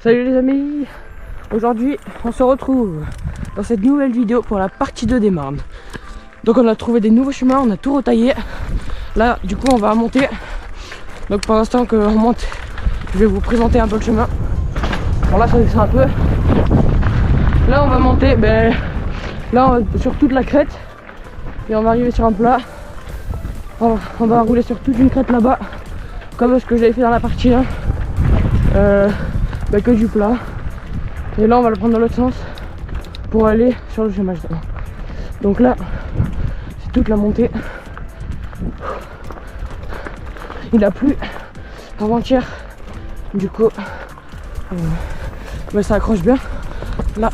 Salut les amis, aujourd'hui on se retrouve dans cette nouvelle vidéo pour la partie 2 des Marnes. Donc on a trouvé des nouveaux chemins, on a tout retaillé. Là du coup on va monter. Donc pour l'instant qu'on monte, je vais vous présenter un peu le chemin. Bon là ça descend un peu. Là on va monter, sur toute la crête. Et on va arriver sur un plat. On va rouler sur toute une crête là-bas, comme ce que j'avais fait dans la partie 1. Que du plat. Et là on va le prendre dans l'autre sens pour aller sur le chemin justement. Donc là c'est toute la montée. Il a plu avant-hier, du coup mais ça accroche bien là.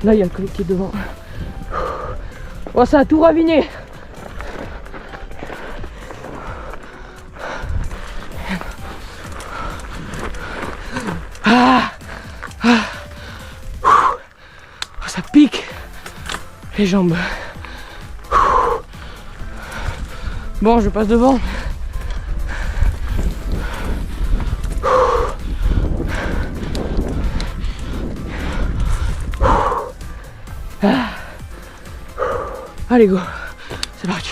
Là il y a le colis qui est devant. Oh, ça a tout raviné. Oh, ça pique les jambes. Bon, je passe devant. Allez go, c'est parti.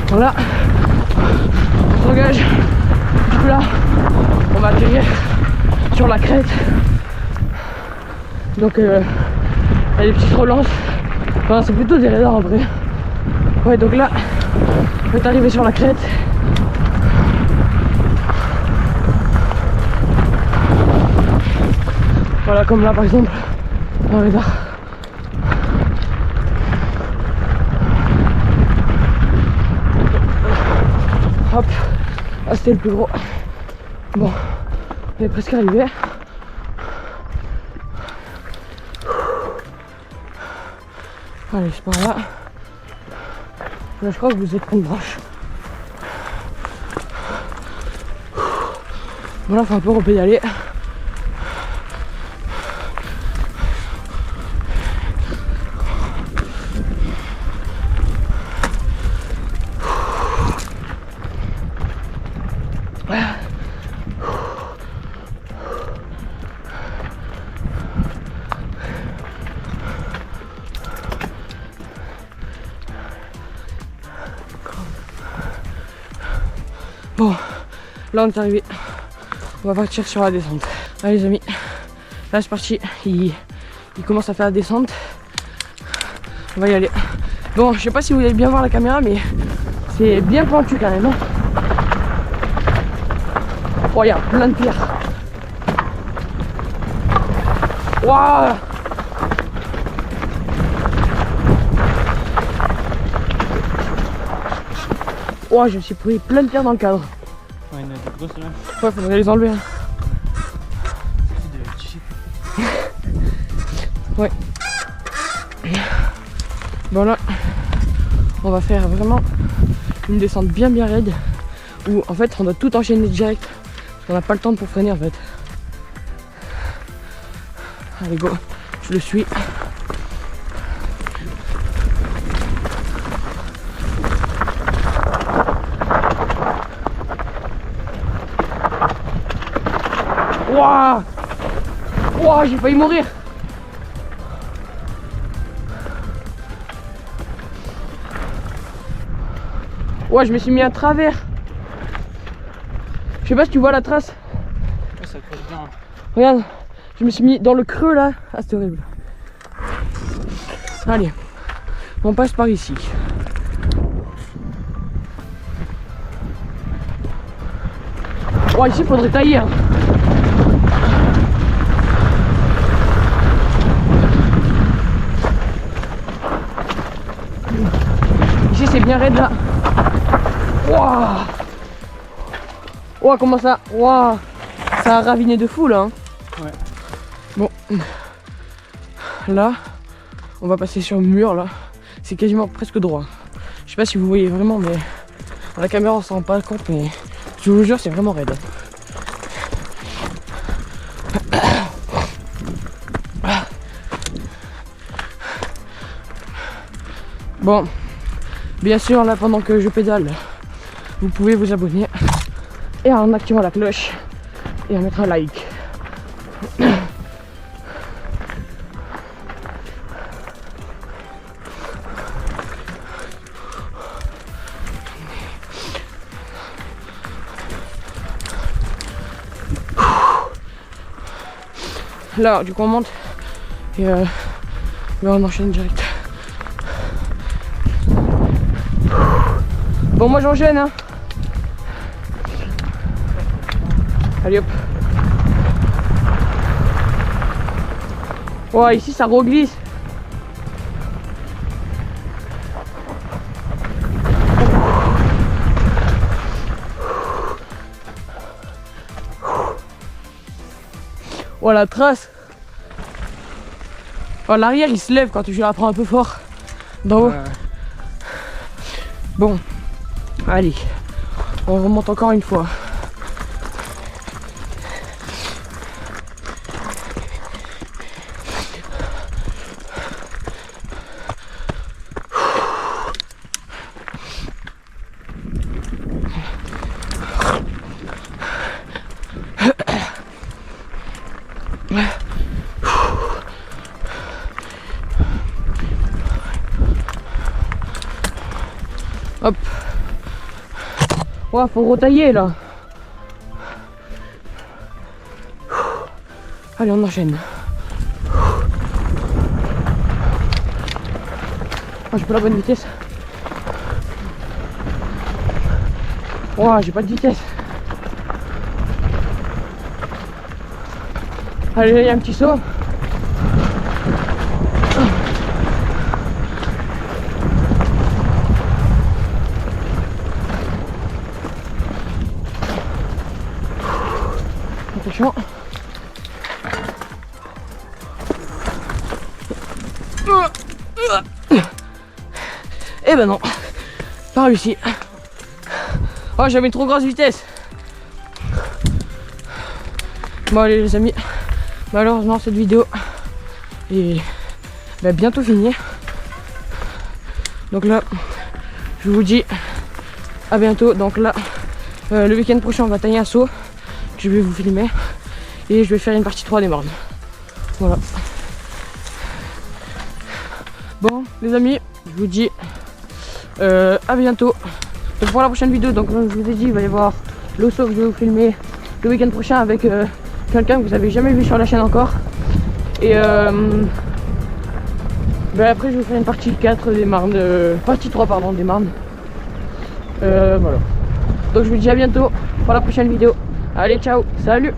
Voilà, on s'engage. Du coup là, on va atterrir sur la crête. Donc il y a des petites relances. Enfin c'est plutôt des radars en vrai. Ouais donc là, on est arrivé sur la crête. Voilà comme là par exemple, un radar. Hop, ah, c'était le plus gros. Bon, on est presque arrivé. Allez, c'est par là. Là, je crois que vous êtes une branche. Bon, là, faut un peu repédaler. Bon, là on est arrivé. On va partir sur la descente. Allez les amis, là c'est parti. Il commence à faire la descente. On va y aller. Bon, je sais pas si vous allez bien voir la caméra, mais c'est bien pentu quand même. Hein. Oh, il y a plein de pierres. Waouh! Oh, je me suis pris plein de pierres dans le cadre. Ouais, il y en a des grosses là. Ouais, faudrait les enlever. Hein. Ouais. Bon là, on va faire vraiment une descente bien raide où en fait on doit tout enchaîner direct. On n'a pas le temps pour freiner en fait. Allez go, je le suis. Wouah! Wouah, j'ai failli mourir! Ouais, je me suis mis à travers. Je sais pas si tu vois la trace. Ouais, ça colle bien. Regarde, je me suis mis dans le creux là. Ah, c'est horrible. Allez, on passe par ici. Ouais, ici, il faudrait tailler. Hein. Ici, c'est bien raide là. Waouh! Waouh, comment ça? Waouh! Ça a raviné de fou là. Hein. Ouais. Bon. Là, on va passer sur le mur là. C'est quasiment presque droit. Je sais pas si vous voyez vraiment, mais à la caméra on s'en rend pas compte, mais je vous jure, c'est vraiment raide. Bon, bien sûr, là pendant que je pédale, vous pouvez vous abonner et en activant la cloche et en mettre un like. Là, du coup, on monte et là, on enchaîne direct. Bon, moi j'enchaîne, hein. Allez hop. Ouais, ici ça reglisse. Oh la trace. Oh, l'arrière il se lève quand tu la prends un peu fort d'en haut. Bon, allez, on remonte encore une fois. Hop. Ouais, faut retailler là. Allez, on enchaîne. Oh, j'ai pas la bonne vitesse. Ouais, j'ai pas de vitesse. Allez, il y a un petit saut. Attention. Eh ben non, pas réussi. Oh, j'avais une trop grosse vitesse. Bon allez les amis, malheureusement cette vidéo est bientôt finie. Donc là, je vous dis à bientôt. Donc là, le week-end prochain on va tailler un saut. Je vais vous filmer et je vais faire une partie 3 des Marnes. Voilà. Bon les amis, je vous dis à bientôt. Donc pour la prochaine vidéo, donc comme je vous ai dit, il va y avoir le saut que je vais vous filmer le week-end prochain avec quelqu'un que vous avez jamais vu sur la chaîne encore. Et après je vais faire une partie 4 des Marnes, partie 3 pardon des Marnes. Voilà. Donc je vous dis à bientôt pour la prochaine vidéo. Allez ciao, salut.